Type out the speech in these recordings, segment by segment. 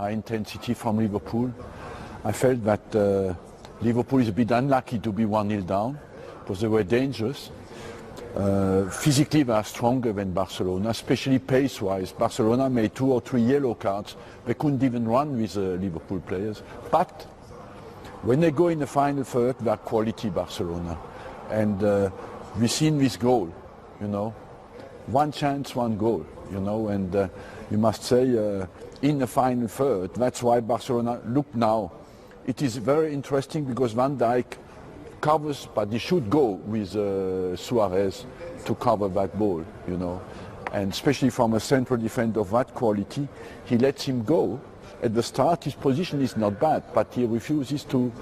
high intensity from Liverpool. I felt that Liverpool is a bit unlucky to be 1-0 down because they were dangerous. Physically they are stronger than Barcelona, especially pace-wise. Barcelona made 2 or 3 yellow cards. They couldn't even run with Liverpool players. But when they go in the final third, they are quality Barcelona. And we've seen this goal, you know. 1 chance, 1 goal, you know. And you must say, in the final third, that's why Barcelona, look now. It is very interesting because Van Dijk covers, but he should go with Suarez to cover that ball, you know. And especially from a central defender of that quality, he lets him go. At the start, his position is not bad, but he refuses to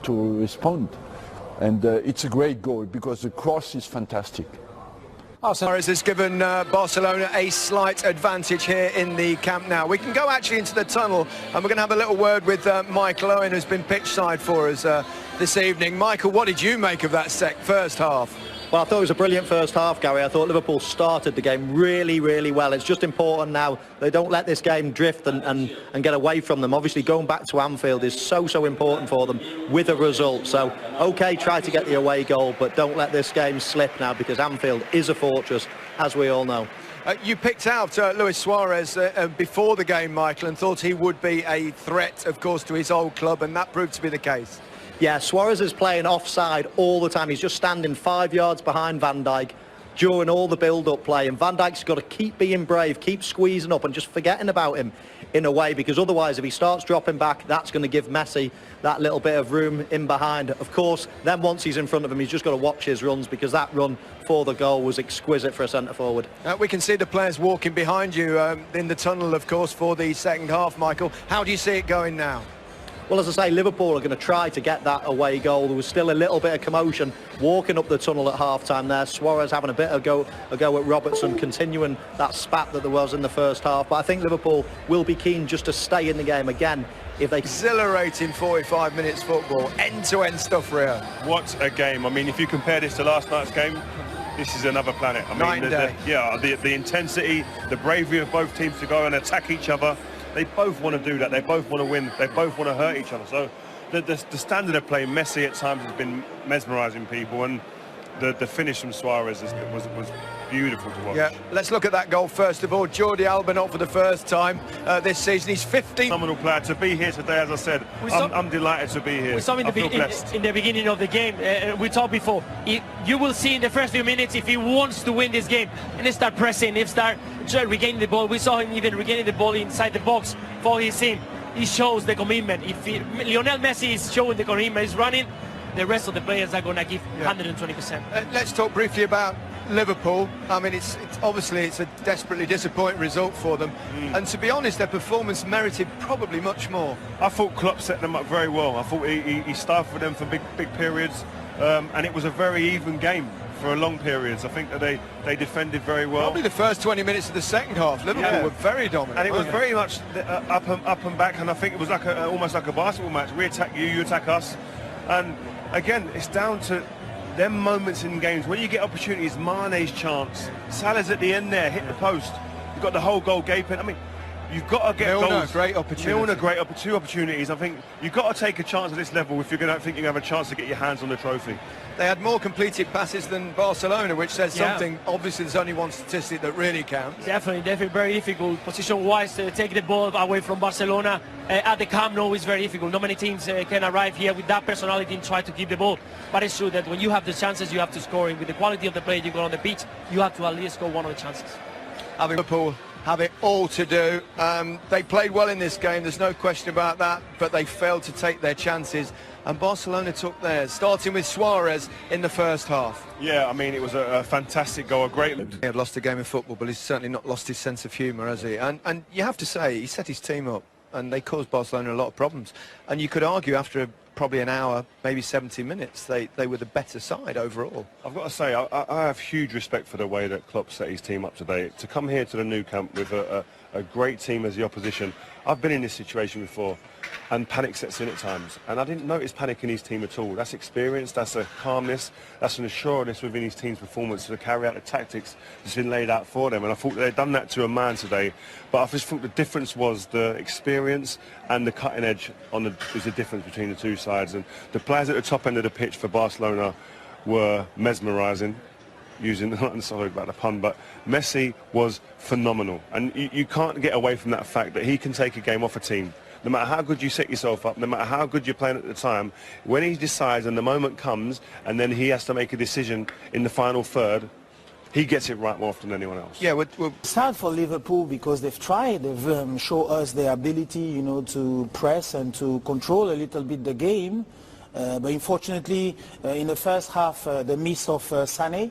respond. And it's a great goal because the cross is fantastic. Suarez has given Barcelona a slight advantage here in the Camp Nou. We can go actually into the tunnel and we're going to have a little word with Michael Owen, who's been pitch side for us this evening. Michael, what did you make of that first half? Well, I thought it was a brilliant first half, Gary. I thought Liverpool started the game really, really well. It's just important now they don't let this game drift and get away from them. Obviously, going back to Anfield is so important for them with a result. So, OK, try to get the away goal, but don't let this game slip now because Anfield is a fortress, as we all know. You picked out Luis Suarez before the game, Michael, and thought he would be a threat, of course, to his old club, and that proved to be the case. Yeah, Suarez is playing offside all the time. He's just standing 5 yards behind Van Dijk during all the build-up play. And Van Dijk's got to keep being brave, keep squeezing up and just forgetting about him in a way, because otherwise if he starts dropping back, that's going to give Messi that little bit of room in behind. Of course, then once he's in front of him, he's just got to watch his runs because that run for the goal was exquisite for a centre-forward. We can see the players walking behind you in the tunnel, of course, for the second half, Michael. How do you see it going now? Well, as I say, Liverpool are going to try to get that away goal. There was still a little bit of commotion walking up the tunnel at half-time there. Suarez having a bit of a go at Robertson, continuing that spat that there was in the first half. But I think Liverpool will be keen just to stay in the game again. If they... Exhilarating 45 minutes football, end-to-end stuff, Rio. What a game. I mean, if you compare this to last night's game, this is another planet. I mean, the intensity, the bravery of both teams to go and attack each other. They both want to do that. They both want to win. They both want to hurt each other. So the standard of play, Messi at times has been mesmerising people, and the finish from Suarez was beautiful to watch. Yeah, let's look at that goal first of all. Jordi Alba not for the first time this season. He's 15. Phenomenal player to be here today, as I said. I'm delighted to be here. We saw him in the beginning of the game. We talked before. You will see in the first few minutes if he wants to win this game and start pressing, if start regaining the ball. We saw him even regaining the ball inside the box for his team. He shows the commitment. If Lionel Messi is showing the commitment, he's running, the rest of the players are going to give 120%. Let's talk briefly about Liverpool. I mean, it's obviously a desperately disappointing result for them, and to be honest, their performance merited probably much more. I thought Klopp set them up very well. I thought he stifled them for big periods, and it was a very even game for long periods. I think that they defended very well. Probably the first 20 minutes of the second half, Liverpool were very dominant. And it was very much up and back, and I think it was like almost like a basketball match. We attack you, you attack us, and again, it's down to them moments in games when you get opportunities. Mane's chance, Salah's at the end there, hit the post. You've got the whole goal gaping. I mean, you've got to get goals. Great opportunity. Milner, two opportunities. I think you've got to take a chance at this level if you're going to think you have a chance to get your hands on the trophy. They had more completed passes than Barcelona, which says something. Obviously, there's only one statistic that really counts. Definitely very difficult position-wise to take the ball away from Barcelona. At the Camp Nou is very difficult. Not many teams can arrive here with that personality and try to keep the ball. But it's true that when you have the chances, you have to score. And with the quality of the play you got on the pitch, you have to at least score one of the chances. Liverpool have it all to do. They played well in this game, there's no question about that, but they failed to take their chances, and Barcelona took theirs, starting with Suarez in the first half. Yeah, I mean, it was a fantastic goal, a great... He had lost a game of football, but he's certainly not lost his sense of humour, has he? And you have to say, he set his team up, and they caused Barcelona a lot of problems. And you could argue after probably an hour, maybe 70 minutes, they were the better side overall. I've got to say, I have huge respect for the way that Klopp set his team up today. To come here to the Nou Camp with a a great team as the opposition. I've been in this situation before, and panic sets in at times. And I didn't notice panic in his team at all. That's experience, that's a calmness, that's an assuredness within his team's performance to carry out the tactics that's been laid out for them. And I thought they'd done that to a man today. But I just thought the difference was the experience and the cutting edge is the difference between the two sides. And the players at the top end of the pitch for Barcelona were mesmerising. I'm sorry about the pun, but Messi was phenomenal. And you can't get away from that fact that he can take a game off a team. No matter how good you set yourself up, no matter how good you're playing at the time, when he decides and the moment comes and then he has to make a decision in the final third, he gets it right more often than anyone else. Yeah, It's hard for Liverpool because they've tried, they've shown us their ability, you know, to press and to control a little bit the game. But unfortunately, in the first half, the miss of Sané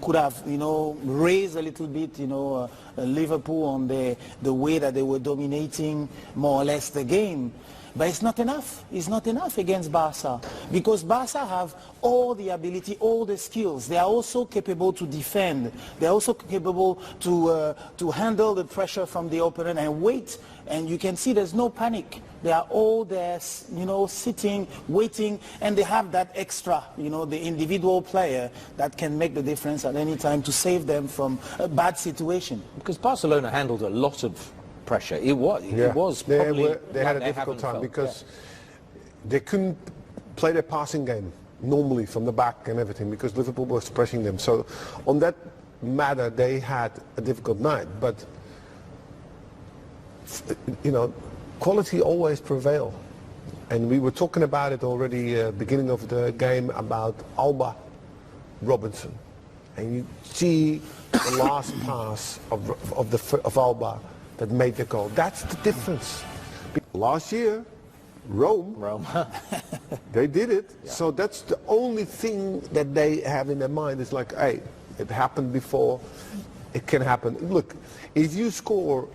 could have, you know, raised a little bit, you know, Liverpool on the way that they were dominating more or less the game. But it's not enough. It's not enough against Barca because Barca have all the ability, all the skills. They are also capable to defend. They are also capable to handle the pressure from the opponent and wait. And you can see there's no panic. They are all there, you know, sitting, waiting, and they have that extra, you know, the individual player that can make the difference at any time to save them from a bad situation. Because Barcelona handled a lot of pressure. It was probably they had a difficult time because they couldn't play their passing game normally from the back and everything because Liverpool was pressing them. So on that matter, they had a difficult night. But you know, quality always prevail. And we were talking about it already beginning of the game about Alba Robinson. And you see the last pass of Alba that made the goal. That's the difference. Last year, Rome. They did it. Yeah. So that's the only thing that they have in their mind. It's like, hey, it happened before. It can happen. Look, if you score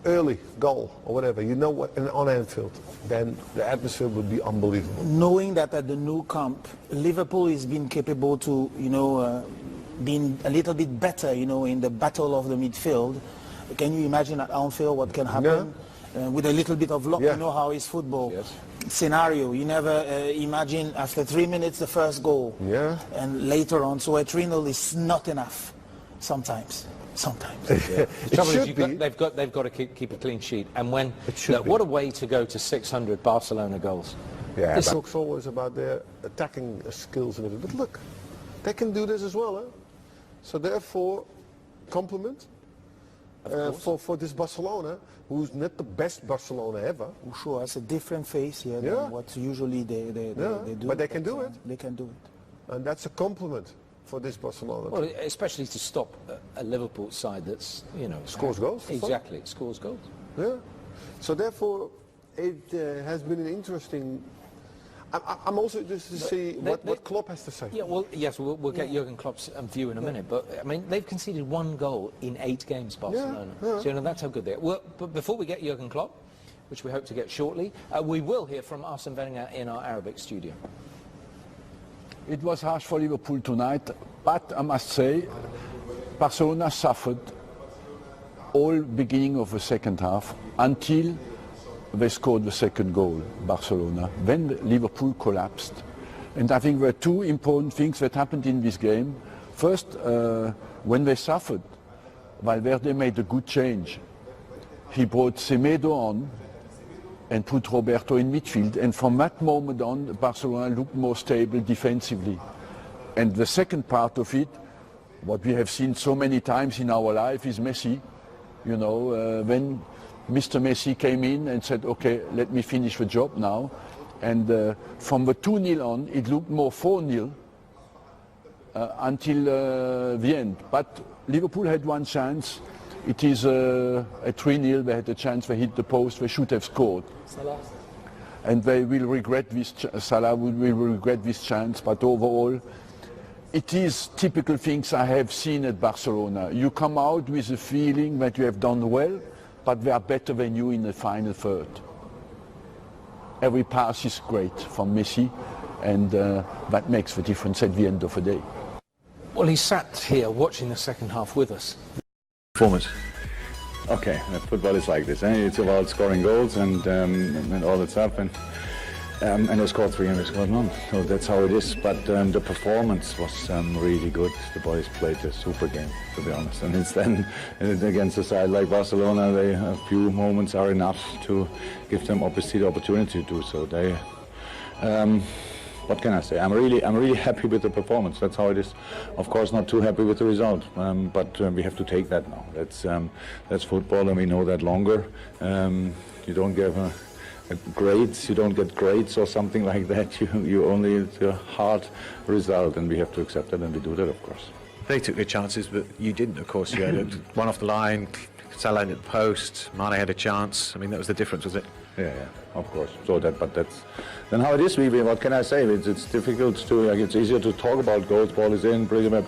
early goal or whatever, you know what, on Anfield, then the atmosphere would be unbelievable. Knowing that at the new camp, Liverpool is being capable to, you know, being a little bit better, you know, in the battle of the midfield. Can you imagine at Anfield what can happen? With a little bit of luck, you know how is football. Scenario, you never imagine after 3 minutes the first goal. And later on, so a 3-0 is not enough sometimes. They've got to keep a clean sheet. And when what a way to go to 600 Barcelona goals. Yeah, this talks always about their attacking skills and everything. But look, they can do this as well. Huh? So therefore, compliment for this Barcelona, who's not the best Barcelona ever. Who show us a different face than what usually they do. But they can do it. They can do it. And that's a compliment for this Barcelona. Well, especially to stop a Liverpool side that's, you know, scores goals. Exactly, it scores goals. Yeah. So therefore, it has been an interesting. I'm also just to see what Klopp has to say. Yeah, well, yes, we'll get Jurgen Klopp's view in a minute. But I mean, they've conceded 1 goal in 8 games, Barcelona. So you know that's how good they are. Well, but before we get Jurgen Klopp, which we hope to get shortly, we will hear from Arsene Wenger in our Arabic studio. It was harsh for Liverpool tonight, but I must say, Barcelona suffered all beginning of the second half until they scored the second goal, Barcelona. Then Liverpool collapsed. And I think there were 2 important things that happened in this game. First, when they suffered, Valverde made a good change. He brought Semedo on and put Roberto in midfield, and from that moment on, Barcelona looked more stable defensively. And the second part of it, what we have seen so many times in our life, is Messi. You know, when Mr. Messi came in and said, okay, let me finish the job now. And from the 2-0 on, it looked more 4-0 until the end. But Liverpool had one chance. It is a 3-0. They had a chance. They hit the post. They should have scored. Salah. And they will regret this. Salah will regret this chance. But overall, it is typical things I have seen at Barcelona. You come out with a feeling that you have done well, but they are better than you in the final third. Every pass is great from Messi, and that makes the difference at the end of the day. Well, he sat here watching the second half with us. Performance. Okay, football is like this. It's about scoring goals and all that stuff. And they scored 3 and we scored none. So that's how it is. But the performance was really good. The boys played a super game, to be honest. And it's then against a side like Barcelona, a few moments are enough to give them obviously the opportunity to do so. They. What can I say? I'm really happy with the performance. That's how it is. Of course, not too happy with the result, but we have to take that now. That's football, and we know that longer. You don't get grades. You don't get grades or something like that. You only it's a hard result, and we have to accept it, and we do that, of course. They took their chances, but you didn't. Of course, you had one off the line. Salah at the post. Mane had a chance. I mean, that was the difference, was it? Yeah, of course. So but that's then how it is. What can I say? It's difficult to. It's easier to talk about goals. Ball is in. Bring them up.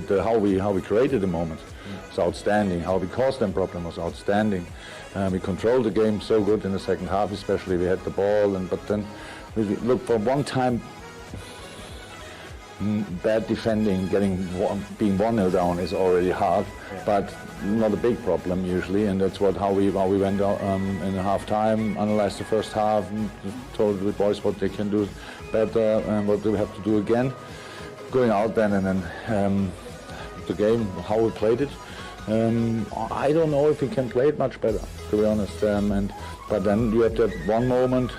How we created the moment. It's outstanding. How we caused them problems was outstanding. We controlled the game so good in the second half, especially we had the ball. But then we look for one time. Bad defending, being 1-0 down is already hard, but not a big problem usually, and that's how we went out in half time, analyzed the first half, and told the boys what they can do better and what we have to do again. Going out then and then the game, how we played it. I don't know if we can play it much better, to be honest. But then you have that one moment,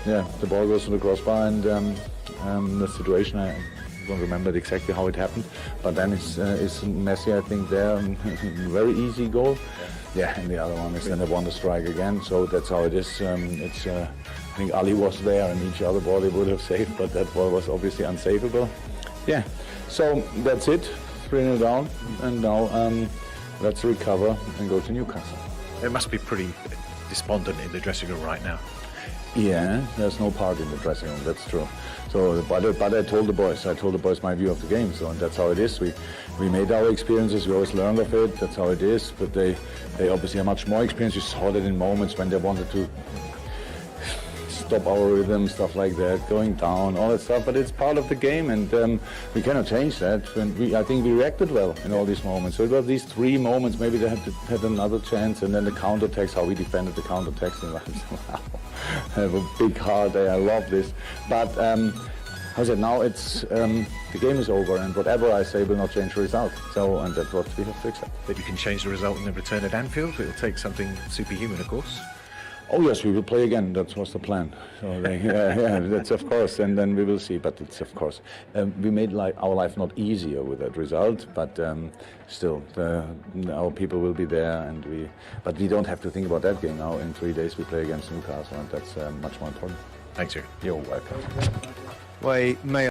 the ball goes to the crossbar and the situation. I don't remember exactly how it happened, but then it's Messi, I think, there, very easy goal. And the other one is then they won the strike again, so that's how it is. I think Ali was there and each other ball they would have saved, but that ball was obviously unsavable. So that's it, 3-0 down, and now let's recover and go to Newcastle. It must be pretty despondent in the dressing room right now. Yeah, there's no part in the dressing room, that's true. So, but I told the boys my view of the game, so and that's how it is. We made our experiences, we always learned of it, that's how it is, but they obviously have much more experience. You saw that in moments when they wanted to stop our rhythm, stuff like that, going down, all that stuff, but it's part of the game, and we cannot change that. And I think we reacted well in all these moments. So it was these 3 moments, maybe they had another chance, and then the counter-attacks, how we defended the counter-attacks, and wow, I have a big heart, I love this. But I said, now it's the game is over, and whatever I say will not change the result. So, and that's what we have to accept. But you can change the result in the return at Anfield. It'll take something superhuman, of course. Oh yes, we will play again. That was the plan. So that's of course, and then we will see. But it's of course, we made our life not easier with that result. But still, our people will be there, but we don't have to think about that game now. In 3 days, we play against Newcastle, and that's much more important. Thanks, sir. You're welcome. Well, may